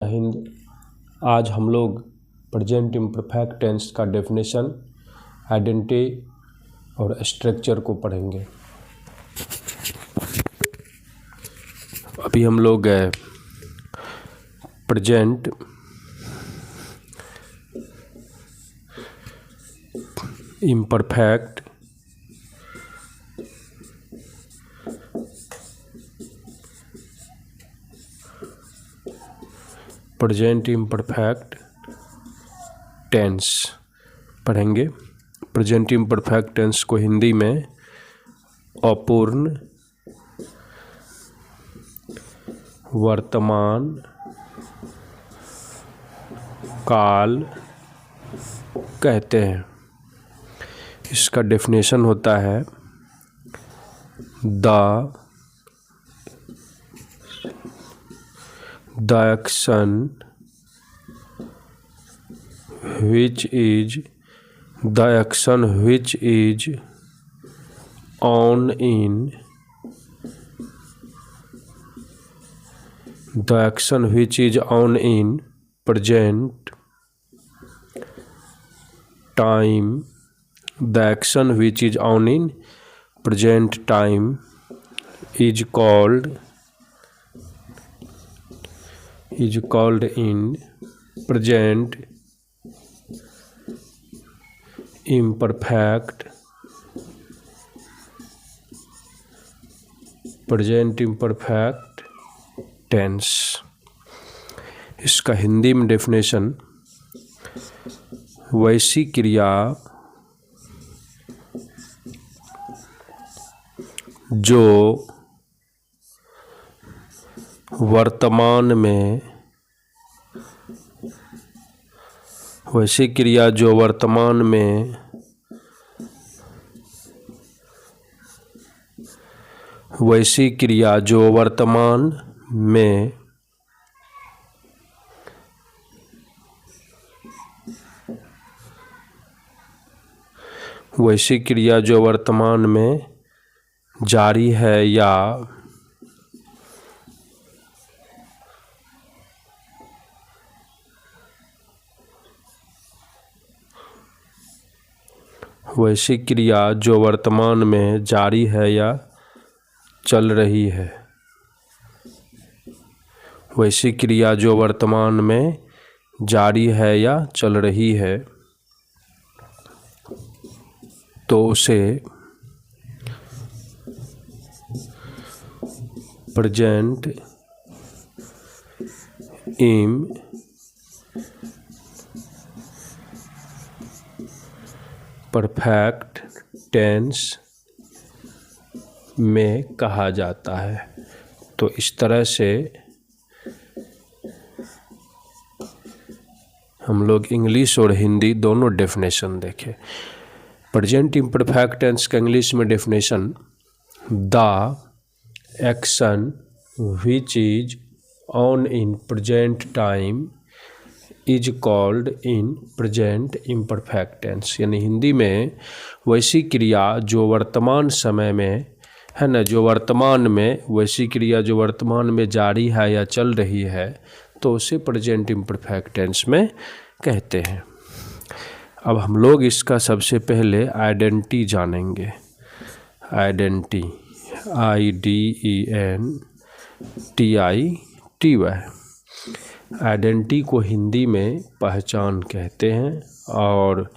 हिंद। आज हम लोग प्रेजेंट इम्परफेक्ट टेंस का डेफिनेशन, आइडेंटिटी और स्ट्रक्चर को पढ़ेंगे। अभी हम लोग प्रेजेंट इम्परफेक्ट टेंस पढ़ेंगे। प्रेजेंट इम्परफेक्ट टेंस को हिंदी में अपूर्ण वर्तमान काल कहते हैं। इसका डेफिनेशन होता है the action which is on in present time. The action which is on in present time is called in present imperfect tense. इसका हिंदी में डेफिनेशन वैसी क्रिया जो वर्तमान में जारी है या चल रही है। वैसी क्रिया जो वर्तमान में जारी है या चल रही है तो उसे प्रेजेंट इम्परफेक्ट टेंस में कहा जाता है। तो इस तरह से हम लोग इंग्लिश और हिंदी दोनों डेफिनेशन देखे। प्रेजेंट इम्परफेक्ट टेंस का इंग्लिश में definition the action which is on in present time is called in present imperfect tense. यानी हिंदी में वैसी क्रिया जो वर्तमान समय में है ना, वैसी क्रिया जो वर्तमान में जारी है या चल रही है तो उसे प्रेजेंट इम्परफेक्ट टेंस में कहते हैं। अब हम लोग इसका सबसे पहले आइडेंटिटी जानेंगे। Identity IDENTITY। आइडेंटिटी को हिंदी में पहचान कहते हैं और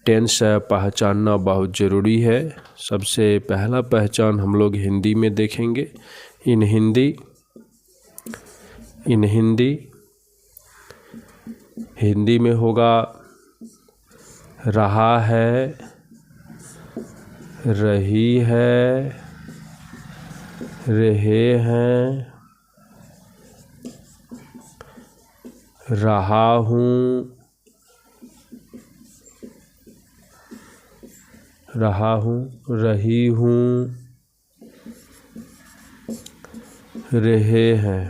टेंस पहचानना बहुत ज़रूरी है। सबसे पहला पहचान हम लोग हिंदी में देखेंगे। इन हिंदी में होगा रहा है, रही है, रहे हैं, रहा हूँ, रही हूँ, रहे हैं।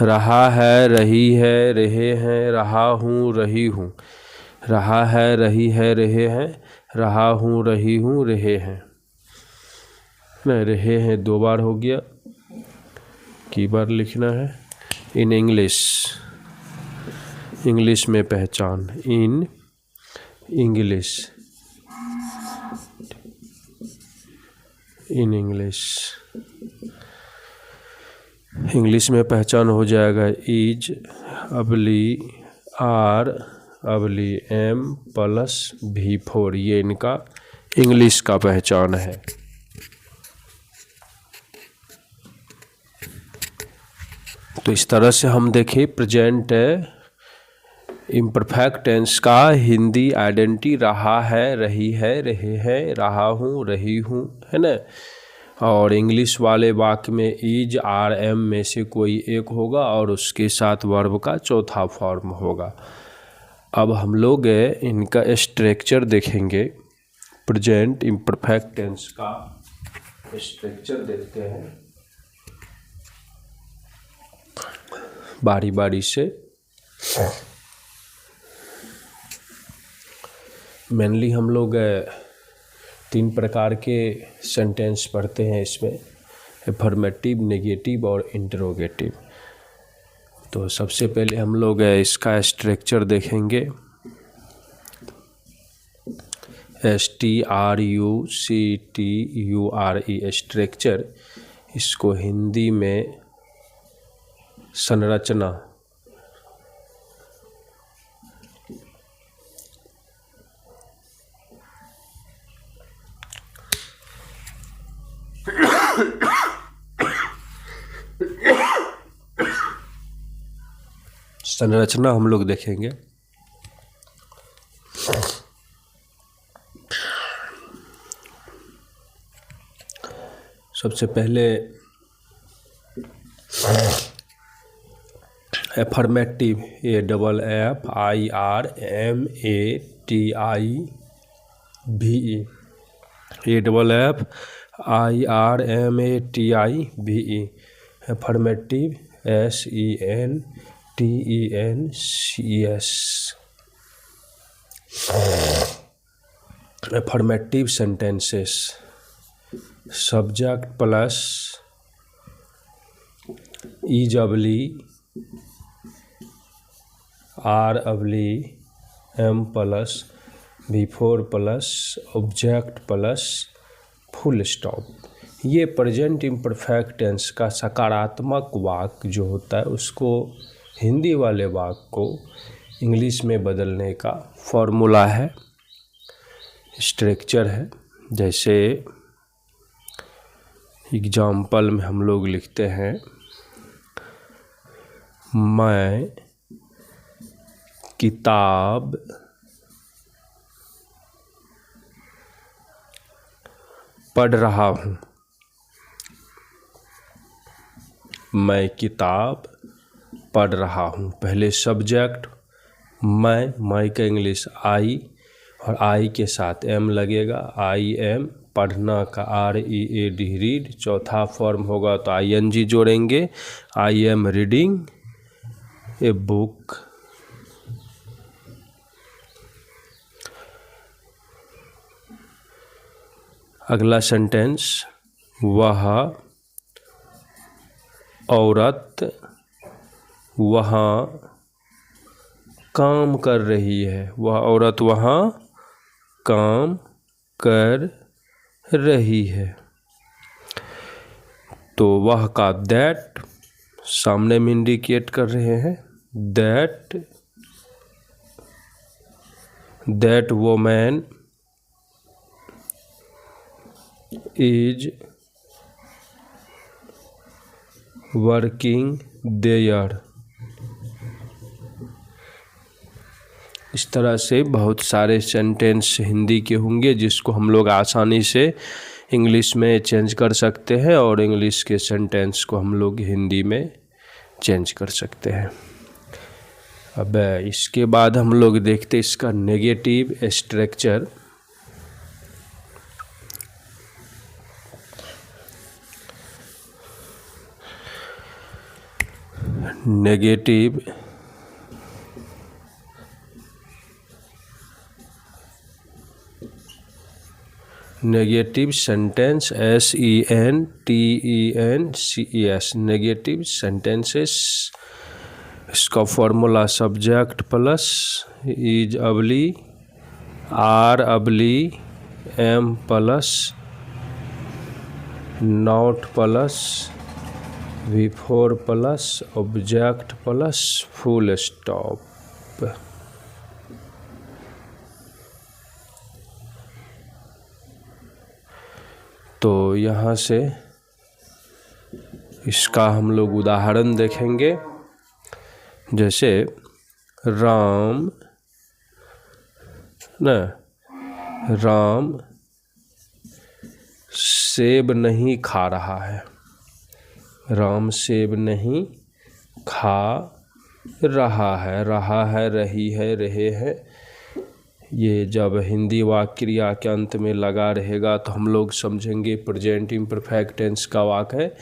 रहा है, रही है, रहे हैं, रहा हूँ, रही हूँ। रहा है, रही है, रहे हैं, रहा हूँ, रही हूँ, रहे हैं। रहे हैं 2 बार हो गया, की बार लिखना है। इन इंग्लिश, इंग्लिश में पहचान, in English, in English, English में पहचान हो जाएगा is oblique are oblique am plus V4, ये इनका इंग्लिश का पहचान है। तो इस तरह से हम देखें प्रेजेंट इम्परफेक्ट टेंस का हिंदी आइडेंटिटी रहा है, रही है, रहे हैं, रहा हूँ, रही हूँ, है ना। और इंग्लिश वाले वाक्य में इज आर एम में से कोई एक होगा और उसके साथ वर्ब का चौथा फॉर्म होगा। अब हम लोग इनका स्ट्रक्चर देखेंगे, प्रेजेंट इम्परफेक्ट टेंस का स्ट्रक्चर देखते हैं बारी बारी से। मेनली हम लोग 3 प्रकार के सेंटेंस पढ़ते हैं इसमें, एफर्मेटिव, नेगेटिव और इंटरोगेटिव। तो सबसे पहले हम लोग इसका स्ट्रक्चर देखेंगे, STRUCTURE स्ट्रक्चर। इसको हिंदी में संरचना, संरचना हम लोग देखेंगे। सबसे पहले affirmative, AFFIRMATIVE, affirmative SENTENCES, affirmative sentences. Subject plus is oblique are oblique am plus V4 plus object plus full stop. ये प्रेजेंट इम्परफेक्ट टेंस का सकारात्मक वाक्य जो होता है उसको हिंदी वाले वाक्य को इंग्लिश में बदलने का फॉर्मूला है, स्ट्रक्चर है। जैसे एग्जाम्पल में हम लोग लिखते हैं, मैं किताब पढ़ रहा हूँ। मैं किताब पढ़ रहा हूँ। पहले सब्जेक्ट मैं का इंग्लिश आई और आई के साथ एम लगेगा, आई एम। पढ़ना का READ रीड, चौथा फॉर्म होगा तो ING जोड़ेंगे, I am reading a book. अगला सेंटेंस, वह औरत वहाँ काम कर रही है। वह औरत वहाँ काम कर रही है। तो वह का दैट सामने में इंडिकेट कर रहे हैं, that woman is working there. इस तरह से बहुत सारे सेंटेंस हिंदी के होंगे जिसको हम लोग आसानी से इंग्लिश में चेंज कर सकते हैं और इंग्लिश के सेंटेंस को हम लोग हिंदी में चेंज कर सकते हैं। अब इसके बाद हम लोग देखते हैं इसका negative structure. Negative negative sentence, SENTENCES, negative sentences. इसका formula subject plus is oblique are oblique am plus not plus V4 plus object plus full stop. तो यहाँ से इसका हम लोग उदाहरण देखेंगे। जैसे राम सेब नहीं खा रहा है। राम सेब नहीं खा रहा है, रही है, रहे हैं। ये जब हिंदी वाक्य क्रिया के अंत में लगा रहेगा तो हम लोग समझेंगे प्रेजेंट इम्परफेक्ट टेंस का वाक्य है।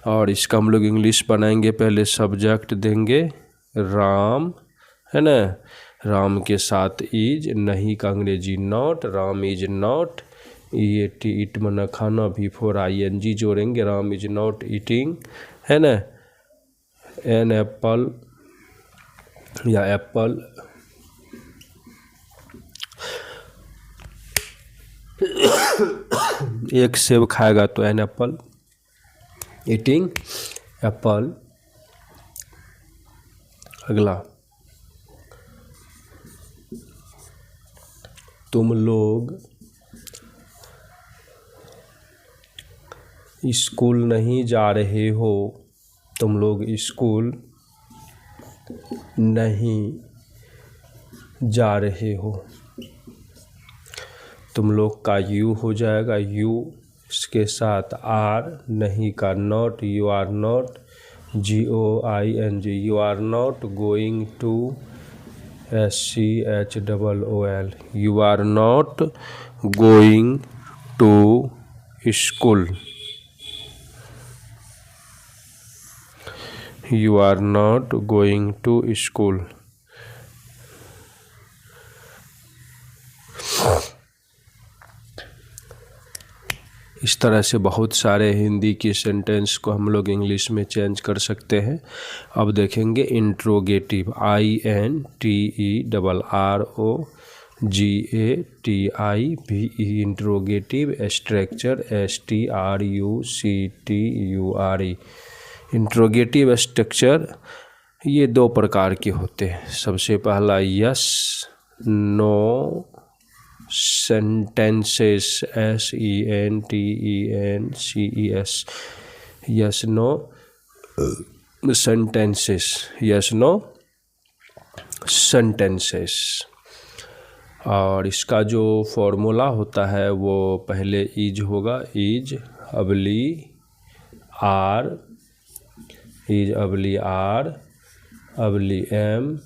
और इसका हम लोग इंग्लिश बनाएंगे। पहले सब्जेक्ट देंगे राम, है ना। राम के साथ इज, नहीं का अंग्रेजी not, Ram is not, EAT it मना खाना, V4 ING जोड़ेंगे, राम इज नॉट ईटिंग, है ना। एन एप्पल या एप्पल, एक सेब खाएगा तो एन एप्पल, ईटिंग एप्पल। अगला, तुम लोग स्कूल नहीं जा रहे हो। तुम लोग स्कूल नहीं जा रहे हो। तुम लोग का यू हो जाएगा, यू इसके साथ आर, नहीं का not, you are not, GOING, you are not going to, SCHOOL, you are not going to school, you are not going to school. इस तरह से बहुत सारे हिंदी की सेंटेंस को हम लोग इंग्लिश में चेंज कर सकते हैं। अब देखेंगे interrogative, INTERROGATIVE, interrogative structure, STRUCTURE। Interrogative structure ये दो प्रकार के होते हैं। सबसे पहला yes no sentences, SENTENCES, yes no sentences, yes no sentences. और इसका जो फॉर्मूला होता है वो पहले इज होगा, is oblique are, is oblique are oblique am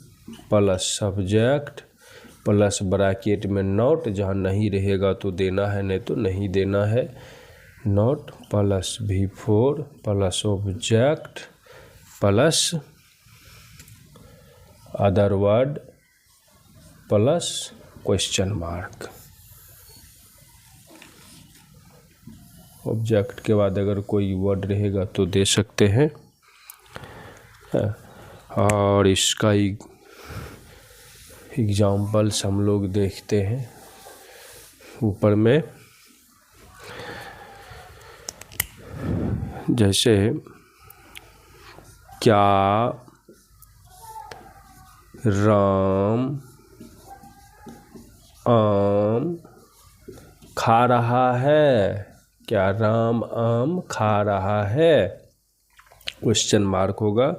plus subject plus bracket में नॉट, जहाँ नहीं रहेगा तो देना है, नहीं तो नहीं देना है, not plus V4 plus object plus other word plus question mark. Object के बाद अगर कोई वर्ड रहेगा तो दे सकते हैं। और इसका एग्जाम्पल्स हम लोग देखते हैं ऊपर में। जैसे क्या राम आम खा रहा है, क्या राम आम खा रहा है, क्वेश्चन मार्क होगा।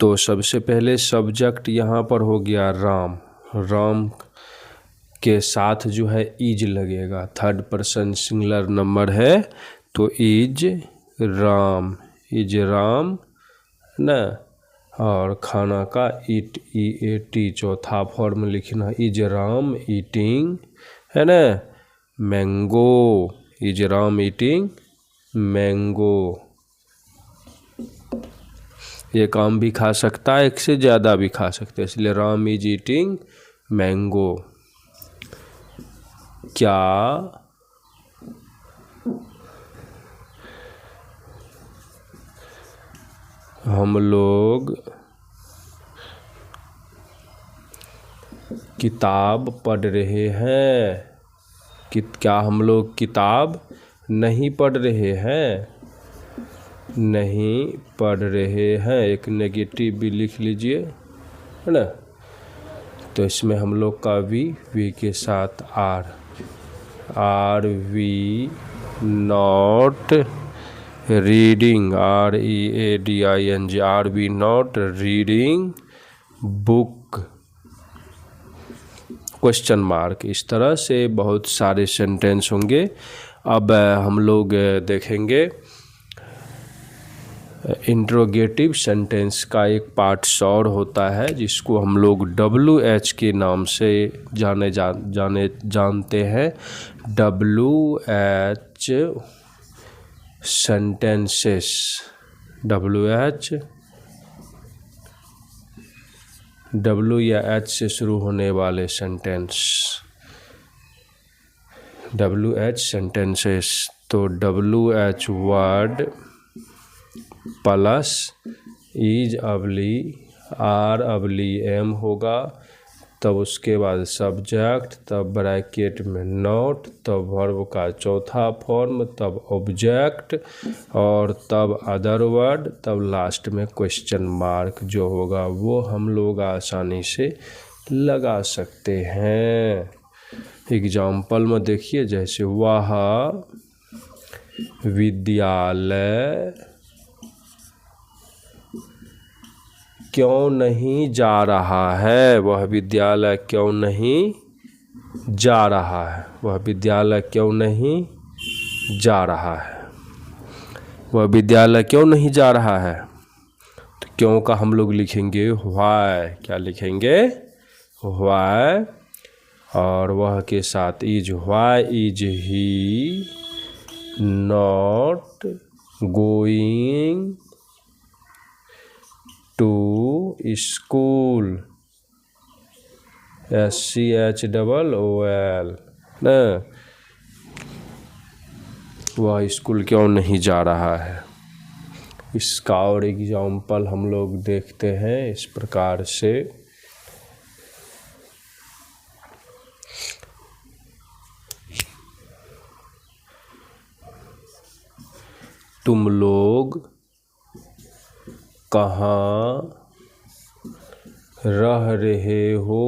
तो सबसे पहले सब्जेक्ट यहाँ पर हो गया राम, राम के साथ जो है इज लगेगा, थर्ड पर्सन सिंगुलर नंबर है तो इज राम, इज राम ना। और खाना का ईट, EAT चौथा फॉर्म लिखना, इज राम ईटिंग, है ना, mango, is Ram eating mango. एक आम भी खा सकता है, एक से ज़्यादा भी खा सकते हैं, इसलिए राम इज ईटिंग मैंगो। क्या हम लोग किताब पढ़ रहे हैं। क्या हम लोग किताब नहीं पढ़ रहे हैं? नहीं पढ़ रहे हैं, एक नेगेटिव भी लिख लीजिए, है ना। तो इसमें हम लोग का वी के साथ are we not reading, READING, are we not reading book, question mark. इस तरह से बहुत सारे सेंटेंस होंगे। अब हम लोग देखेंगे इंट्रोगेटिव सेंटेंस का एक पार्ट और होता है जिसको हम लोग WH के नाम से जानते हैं। WH सेंटेंसेस, WH, W या H से शुरू होने वाले सेंटेंस, WH सेंटेंसेस। तो WH word plus is only are only am होगा, तब उसके बाद सब्जेक्ट, तब ब्रैकेट में नॉट, तब वर्ब का चौथा फॉर्म, तब ऑब्जेक्ट, और तब अदर वर्ड, तब लास्ट में क्वेश्चन मार्क जो होगा वो हम लोग आसानी से लगा सकते हैं। एग्जाम्पल में देखिए, जैसे वह विद्यालय क्यों नहीं जा रहा है? वह विद्यालय क्यों नहीं जा रहा है? वह विद्यालय क्यों नहीं जा रहा है? वह विद्यालय क्यों नहीं जा रहा है? तो क्यों का हम लोग लिखेंगे व्हाई। क्या लिखेंगे? व्हाई। और वह के साथ is, why is he not going to school, SCHOOL ना। वह स्कूल क्यों नहीं जा रहा है? इसका और एग्जाम्पल हम लोग देखते हैं इस प्रकार से। तुम लोग कहाँ रह रहे हो?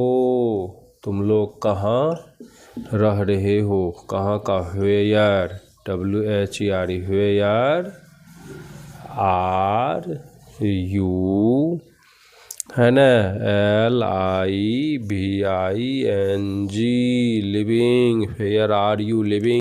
तुम लोग कहाँ रह रहे हो? कहाँ का where, WHERE, where are you, है ना, LIVING, living, where are you living.